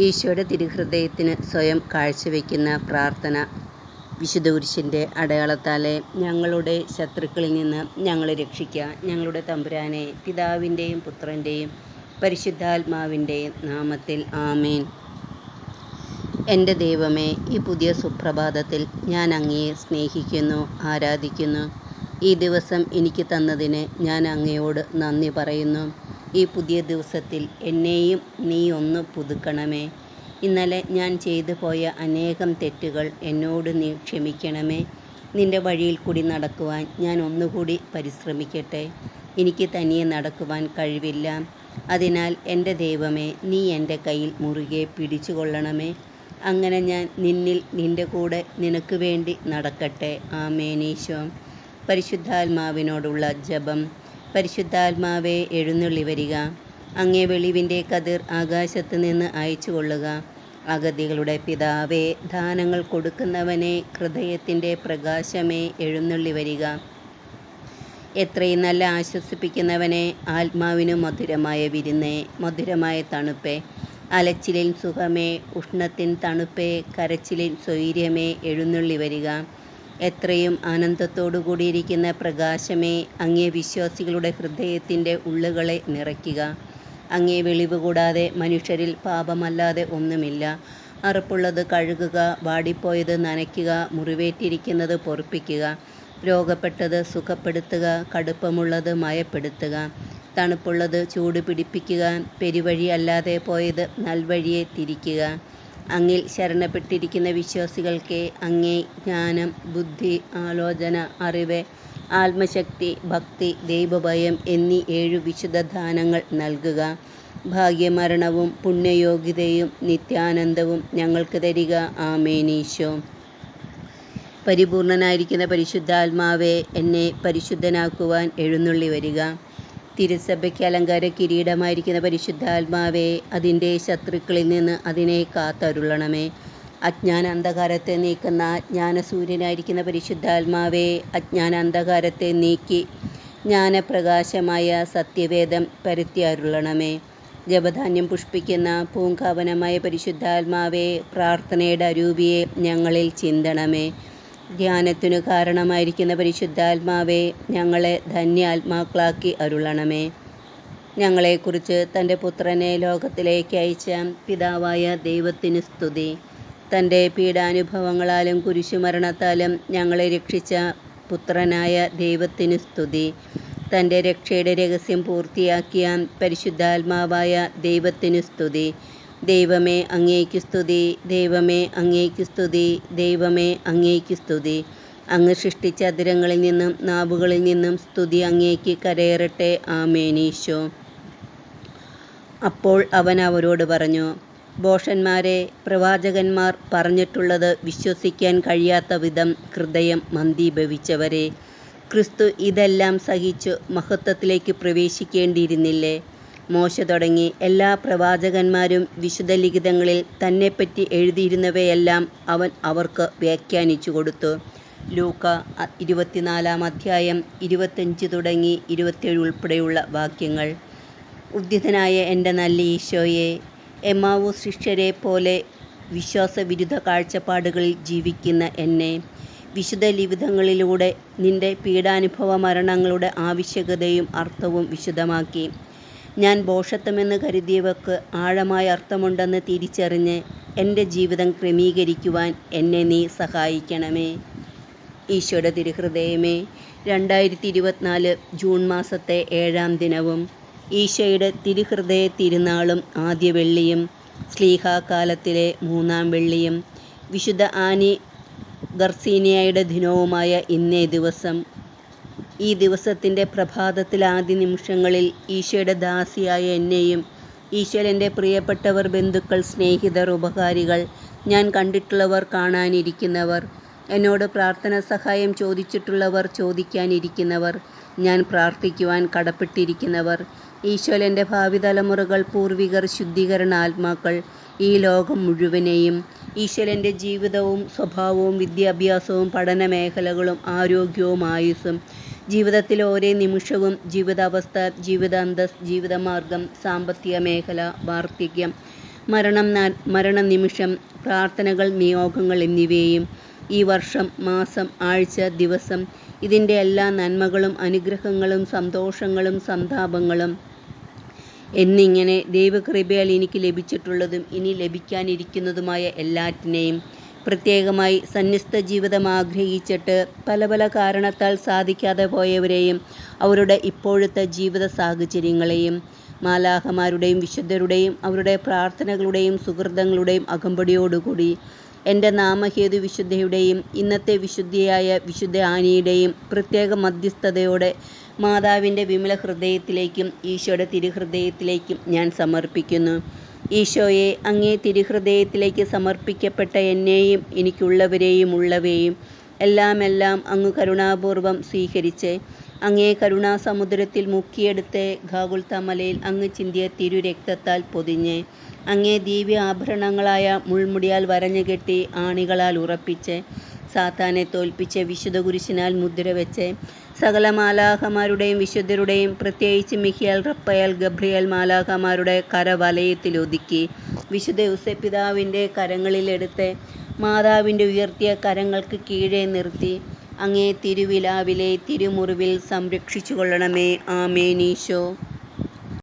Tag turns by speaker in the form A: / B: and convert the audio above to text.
A: ഈശോയുടെ തിരുഹൃദയത്തിന് സ്വയം കാഴ്ചവെക്കുന്ന പ്രാർത്ഥന. വിശുദ്ധ കുരിശിൻ്റെ അടയാളത്താലെ ഞങ്ങളുടെ ശത്രുക്കളിൽ നിന്ന് ഞങ്ങളെ രക്ഷിക്കുക. ഞങ്ങളുടെ തമ്പുരാനെ, പിതാവിൻ്റെയും പുത്രൻ്റെയും പരിശുദ്ധാത്മാവിൻ്റെയും നാമത്തിൽ ആമേൻ. എൻ്റെ ദൈവമേ, ഈ പുതിയ സുപ്രഭാതത്തിൽ ഞാൻ അങ്ങയെ സ്നേഹിക്കുന്നു, ആരാധിക്കുന്നു. ഈ ദിവസം എനിക്ക് തന്നതിന് ഞാൻ അങ്ങയോട് നന്ദി പറയുന്നു. ഈ പുതിയ ദിവസത്തിൽ എന്നെയും നീ ഒന്ന് പുതുക്കണമേ. ഇന്നലെ ഞാൻ ചെയ്തു പോയ അനേകം തെറ്റുകൾ എന്നോട് നീ ക്ഷമിക്കണമേ. നിൻ്റെ വഴിയിൽ കൂടി നടക്കുവാൻ ഞാൻ ഒന്നുകൂടി പരിശ്രമിക്കട്ടെ. എനിക്ക് തനിയെ നടക്കുവാൻ കഴിവില്ല. അതിനാൽ എൻ്റെ ദൈവമേ, നീ എൻ്റെ കയ്യിൽ മുറുകെ പിടിച്ചു കൊള്ളണമേ. അങ്ങനെ ഞാൻ നിന്നിൽ, നിൻ്റെ കൂടെ, നിനക്ക് വേണ്ടി നടക്കട്ടെ. ആമേനീശോ. പരിശുദ്ധാത്മാവിനോടുള്ള ജപം. പരിശുദ്ധാത്മാവേ, എഴുന്നള്ളി വരിക. അങ്ങേ വെളിവിൻ്റെ കതിർ ആകാശത്ത് നിന്ന് അയച്ചു കൊള്ളുക. അഗതികളുടെ പിതാവേ, ദാനങ്ങൾ കൊടുക്കുന്നവനെ, ഹൃദയത്തിൻ്റെ പ്രകാശമേ, എഴുന്നള്ളി വരിക. എത്രയും നല്ല ആശ്വസിപ്പിക്കുന്നവനെ, ആത്മാവിന് മധുരമായ വിരുന്നേ, മധുരമായ തണുപ്പേ, അലച്ചിലിൻ സുഖമേ, ഉഷ്ണത്തിൻ തണുപ്പേ, കരച്ചിലിൻ സ്വൈര്യമേ, എഴുന്നള്ളി വരിക. എത്രയും ആനന്ദത്തോടു കൂടിയിരിക്കുന്ന പ്രകാശമേ, അങ്ങേ വിശ്വാസികളുടെ ഹൃദയത്തിൻ്റെ ഉള്ളുകളെ നിറയ്ക്കുക. അങ്ങേ വെളിവ് കൂടാതെ മനുഷ്യരിൽ പാപമല്ലാതെ ഒന്നുമില്ല. അറുപ്പുള്ളത് കഴുകുക, വാടിപ്പോയത് നനയ്ക്കുക, മുറിവേറ്റിരിക്കുന്നത് പൊറുപ്പിക്കുക, രോഗപ്പെട്ടത് സുഖപ്പെടുത്തുക, കടുപ്പമുള്ളത് മയപ്പെടുത്തുക, തണുപ്പുള്ളത് ചൂട് പിടിപ്പിക്കുക, പെരുവഴി അല്ലാതെ പോയത് നൽവഴിയെ തിരിക്കുക. അങ്ങിൽ ശരണപ്പെട്ടിരിക്കുന്ന വിശ്വാസികൾക്ക് അങ്ങേ ജ്ഞാനം, ബുദ്ധി, ആലോചന, അറിവ്, ആത്മശക്തി, ഭക്തി, ദൈവഭയം എന്നീ 7 വിശുദ്ധദാനങ്ങൾ നൽകുക. ഭാഗ്യമരണവും പുണ്യയോഗ്യതയും നിത്യാനന്ദവും ഞങ്ങൾക്ക് തരിക. ആമേനീശോ. പരിപൂർണനായിരിക്കുന്ന പരിശുദ്ധാത്മാവേ, എന്നെ പരിശുദ്ധനാക്കുവാൻ എഴുന്നള്ളി വരിക. തിരുസഭയ്ക്ക് അലങ്കാര കിരീടമായിരിക്കുന്ന പരിശുദ്ധാത്മാവേ, അതിൻ്റെ ശത്രുക്കളിൽ നിന്ന് അതിനെ കാത്തരുളണമേ. അജ്ഞാന അന്ധകാരത്തെ നീക്കുന്ന ജ്ഞാനസൂര്യനായിരിക്കുന്ന പരിശുദ്ധാത്മാവേ, അജ്ഞാന അന്ധകാരത്തെ നീക്കി ജ്ഞാനപ്രകാശമായ സത്യവേദം പരത്തി അരുളണമേ. ജപധാന്യം പുഷ്പിക്കുന്ന പൂങ്കാവനമായ പരിശുദ്ധാത്മാവേ, പ്രാർത്ഥനയുടെ അരൂപിയെ ഞങ്ങളിൽ ചിന്തണമേ. ധ്യാനത്തിനു കാരണമായിരിക്കുന്ന പരിശുദ്ധാത്മാവേ, ഞങ്ങളെ ധന്യാത്മാക്കളാക്കി അരുളണമേ. ഞങ്ങളെക്കുറിച്ച് തൻ്റെ പുത്രനെ ലോകത്തിലേക്ക് അയച്ച പിതാവായ ദൈവത്തിന് സ്തുതി. തൻ്റെ പീഡാനുഭവങ്ങളാലും കുരിശുമരണത്താലും ഞങ്ങളെ രക്ഷിച്ച പുത്രനായ ദൈവത്തിന് സ്തുതി. തൻ്റെ രക്ഷയുടെ രഹസ്യം പൂർത്തിയാക്കിയ പരിശുദ്ധാത്മാവായ ദൈവത്തിന് സ്തുതി. ദൈവമേ, അങ്ങേക്ക് സ്തുതി. ദൈവമേ, അങ്ങേക്ക് സ്തുതി. ദൈവമേ, അങ്ങേക്ക് സ്തുതി. അങ്ങ് സൃഷ്ടിച്ച അധരങ്ങളിൽ നിന്നും നാവുകളിൽ നിന്നും സ്തുതി അങ്ങേക്ക് കരയേറട്ടെ. ആമേനീശോ. അപ്പോൾ അവൻ അവരോട് പറഞ്ഞു, ഭോഷന്മാരെ, പ്രവാചകന്മാർ പറഞ്ഞിട്ടുള്ളത് വിശ്വസിക്കാൻ കഴിയാത്ത വിധം ഹൃദയം മന്ദീഭവിച്ചവരെ, ക്രിസ്തു ഇതെല്ലാം സഹിച്ചു മഹത്വത്തിലേക്ക് പ്രവേശിക്കേണ്ടിയിരുന്നില്ലേ? മോശ തുടങ്ങി എല്ലാ പ്രവാചകന്മാരും വിശുദ്ധ ലിഖിതങ്ങളിൽ തന്നെപ്പറ്റി എഴുതിയിരുന്നവയെല്ലാം അവൻ അവർക്ക് വ്യാഖ്യാനിച്ചു കൊടുത്തു. ലൂക്ക 24-ാം അധ്യായം 25 തുടങ്ങി 27 ഉൾപ്പെടെയുള്ള വാക്യങ്ങൾ. ഉദ്ധിതനായ എൻ്റെ നല്ല ഈശോയെ, എമ്മാവൂസ് ശിഷ്യരെ പോലെ വിശ്വാസവിരുദ്ധ കാഴ്ചപ്പാടുകളിൽ ജീവിക്കുന്ന എന്നെ വിശുദ്ധ ലിഖിതങ്ങളിലൂടെ നിൻ്റെ പീഡാനുഭവ മരണങ്ങളുടെ ആവശ്യകതയും അർത്ഥവും വിശദമാക്കി. ഞാൻ ഭോഷത്വമെന്ന് കരുതിയവർക്ക് ആഴമായ അർത്ഥമുണ്ടെന്ന് തിരിച്ചറിഞ്ഞ് എൻ്റെ ജീവിതം ക്രമീകരിക്കുവാൻ എന്നെ നീ സഹായിക്കണമേ. ഈശോയുടെ തിരുഹൃദയമേ, 2024 ജൂൺ മാസത്തെ 7-ാം ദിനവും ഈശോയുടെ തിരുഹൃദയ തിരുനാളും ആദ്യ വെള്ളിയും ശ്ലീഹാകാലത്തിലെ 3-ാം വെള്ളിയും വിശുദ്ധ ആനി ഗർസീനിയയുടെ ദിനവുമായ ഇന്നേ ദിവസം, ഈ ദിവസത്തിൻ്റെ പ്രഭാതത്തിൽ ആദ്യ നിമിഷങ്ങളിൽ ഈശോയുടെ ദാസിയായ എന്നെയും ഈശോയിൽ എൻ്റെ പ്രിയപ്പെട്ടവർ, ബന്ധുക്കൾ, സ്നേഹിതർ, ഉപകാരികൾ, ഞാൻ കണ്ടിട്ടുള്ളവർ, കാണാനിരിക്കുന്നവർ, എന്നോട് പ്രാർത്ഥന സഹായം ചോദിച്ചിട്ടുള്ളവർ, ചോദിക്കാനിരിക്കുന്നവർ, ഞാൻ പ്രാർത്ഥിക്കുവാൻ കടപ്പെട്ടിരിക്കുന്നവർ, ഈശോയിൽ എൻ്റെ ഭാവി തലമുറകൾ, പൂർവികർ, ശുദ്ധീകരണാത്മാക്കൾ, ഈ ലോകം മുഴുവനെയും, ഈശോയിൽ എൻ്റെ ജീവിതവും സ്വഭാവവും വിദ്യാഭ്യാസവും പഠന മേഖലകളും ആരോഗ്യവും ആയുസ്സും, ജീവിതത്തിലെ ഓരോ നിമിഷവും, ജീവിതാവസ്ഥ, ജീവിതാന്തസ്, ജീവിതമാർഗം, സാമ്പത്തിക മേഖല, വാർദ്ധക്യം, മരണനിമിഷം, പ്രാർത്ഥനകൾ, നിയോഗങ്ങൾ എന്നിവയെയും ഈ വർഷം, മാസം, ആഴ്ച, ദിവസം ഇതിൻ്റെ എല്ലാ നന്മകളും അനുഗ്രഹങ്ങളും സന്തോഷങ്ങളും സന്താപങ്ങളും എന്നിങ്ങനെ ദൈവകൃപയാൽ എനിക്ക് ലഭിച്ചിട്ടുള്ളതും ഇനി ലഭിക്കാനിരിക്കുന്നതുമായ എല്ലാറ്റിനെയും, പ്രത്യേകമായി സന്യസ്ത ജീവിതം ആഗ്രഹിച്ചിട്ട് പല പല കാരണത്താൽ സാധിക്കാതെ പോയവരെയും അവരുടെ ഇപ്പോഴത്തെ ജീവിത സാഹചര്യങ്ങളെയും മാലാഖമാരുടെയും വിശുദ്ധരുടെയും അവരുടെ പ്രാർത്ഥനകളുടെയും സുഹൃതങ്ങളുടെയും അകമ്പടിയോടുകൂടി എൻ്റെ നാമഹേതു വിശുദ്ധയുടെയും ഇന്നത്തെ വിശുദ്ധിയായ വിശുദ്ധ ആനിയുടെയും പ്രത്യേക മധ്യസ്ഥതയോടെ മാതാവിൻ്റെ വിമല ഹൃദയത്തിലേക്കും ഈശോയുടെ തിരുഹൃദയത്തിലേക്കും ഞാൻ സമർപ്പിക്കുന്നു. ഈശോയെ, അങ്ങേ തിരുഹൃദയത്തിലേക്ക് സമർപ്പിക്കപ്പെട്ട എന്നെയും എനിക്കുള്ളവരെയും ഉള്ളവയെയും എല്ലാം അങ്ങ് കരുണാപൂർവം സ്വീകരിച്ച് അങ്ങേ കരുണാസമുദ്രത്തിൽ മുക്കിയെടുത്ത് ഗാഗുൽത്ത മലയിൽ അങ്ങ് ചിന്തിയ തിരുരക്തത്താൽ പൊതിഞ്ഞ് അങ്ങേ ദിവ്യ ആഭരണങ്ങളായ മുൾമുടിയാൽ വരഞ്ഞുകെട്ടി ആണികളാൽ ഉറപ്പിച്ച് സാത്താനെ തോൽപ്പിച്ച് വിശുദ്ധ കുരിശിനാൽ മുദ്രവെച്ച് സകല മാലാഖമാരുടെയും വിശുദ്ധരുടെയും പ്രത്യേകിച്ച് മിഖായേൽ, റഫായേൽ, ഗബ്രിയേൽ മാലാഖമാരുടെ കരവലയത്തിലൊതുക്കി വിശുദ്ധ ഔസേപ്പിതാവിൻ്റെ കരങ്ങളിലെടുത്ത് മാതാവിൻ്റെ ഉയർത്തിയ കരങ്ങൾക്ക് കീഴെ നിർത്തി അങ്ങേ തിരുവിലാവിലെ തിരുമുറിവിൽ സംരക്ഷിച്ചു കൊള്ളണമേ. ആമേൻ. ഈശോ